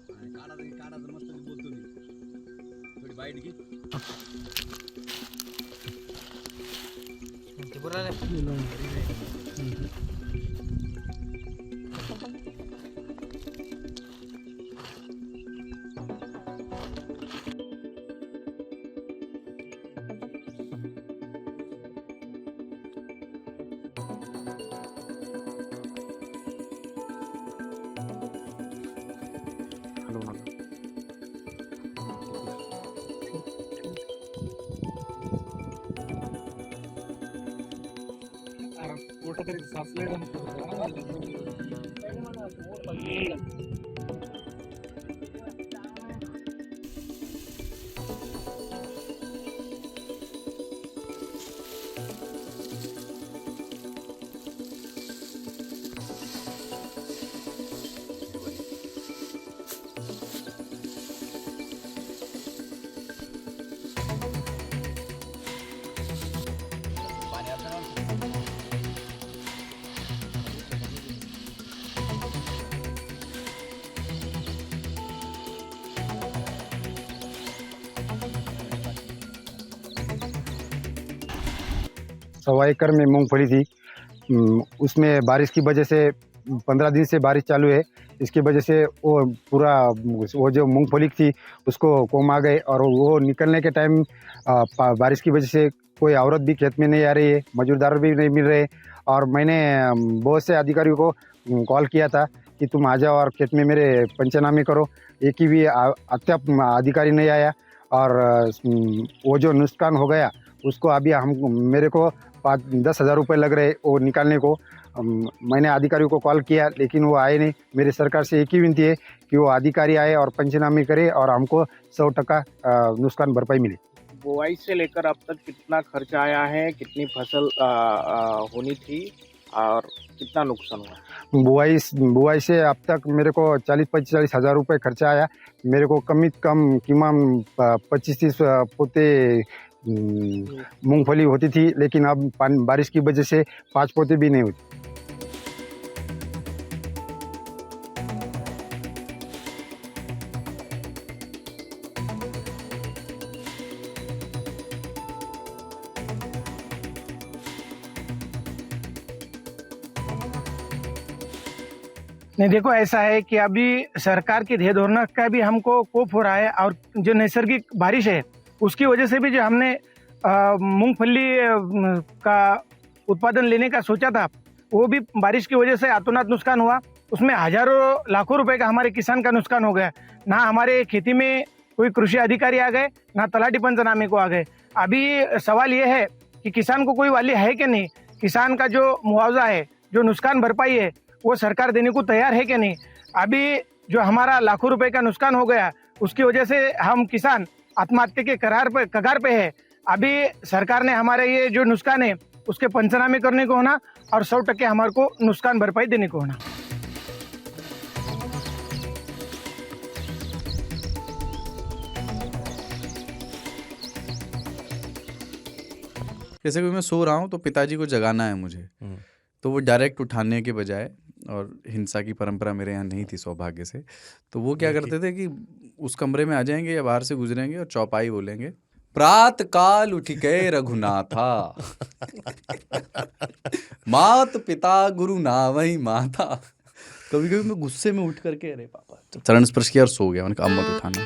काढा तर मस्त बोलतो मी थोडी बाईट घे ते बोलायला कुठेतरी साचलेलं सवा एकड़ में मूंगफली थी। उसमें बारिश की वजह से 15 दिन से बारिश चालू है। इसकी वजह से वो पूरा वो जो मूंगफली थी उसको कोम आ गए और वो निकलने के टाइम बारिश की वजह से कोई औरत भी खेत में नहीं आ रही है, मजदूर भी नहीं मिल रहे। और मैंने बहुत से अधिकारियों को कॉल किया था कि तुम आ जाओ और खेत में मेरे पंचनामे करो। एक ही भी अत्यप अधिकारी नहीं आया और वो जो नुकसान हो गया उसको अभी हम मेरे को 10,000 रुपये लग रहे वो निकालने को। मैंने अधिकारियों को कॉल किया लेकिन वो आए नहीं। मेरी सरकार से एक ही विनती है कि वो अधिकारी आए और पंचनामे करे और हमको 100% नुकसान भरपाई मिले। बुआई से लेकर अब तक कितना खर्चा आया है, कितनी फसल होनी थी और कितना नुकसान हुआ? बुआई से अब तक मेरे को 40-45 हज़ार रुपये खर्चा आया। मेरे को कम कीमत 25-30 पोते मूंगफली होती थी, लेकिन अब बारिश की वजह से 5 पोते भी नहीं होती। नहीं, देखो ऐसा है कि अभी सरकार की ध्येय धोरण का भी हमको कोप हो रहा है और जो नैसर्गिक बारिश है उसकी वजह से भी जो हमने मूंगफली का उत्पादन लेने का सोचा था वो भी बारिश की वजह से अतोनात नुकसान हुआ। उसमें हजारों लाखों रुपए का हमारे किसान का नुकसान हो गया। ना हमारे खेती में कोई कृषि अधिकारी आ गए, ना तलाठी पंचनामे को आ गए। अभी सवाल ये है कि किसान को कोई वाली है कि नहीं, किसान का जो मुआवजा है, जो नुकसान भरपाई है वो सरकार देने को तैयार है कि नहीं। अभी जो हमारा लाखों रुपए का नुकसान हो गया उसकी वजह से हम किसान आत्महत्या के कगार पे है। अभी सरकार ने हमारे ये जो नुकसान है उसके पंचनामे करने को होना और 100% हमारे को नुकसान भरपाई देने को होना। जैसे कि मैं सो रहा हूँ तो पिताजी को जगाना है मुझे, तो वो डायरेक्ट उठाने के बजाय, और हिंसा की परंपरा मेरे यहाँ नहीं थी सौभाग्य से, तो वो क्या करते थे कि उस कमरे में आ जाएंगे या बाहर से गुजरेंगे और चौपाई बोलेंगे, प्रात काल उठ गए रघुनाथा मात पिता गुरु नावई माता। कभी कभी मैं गुस्से में उठ करके अरे पापा चरण स्पर्श किया और सो गया। मैंने कहा अब मत उठाना।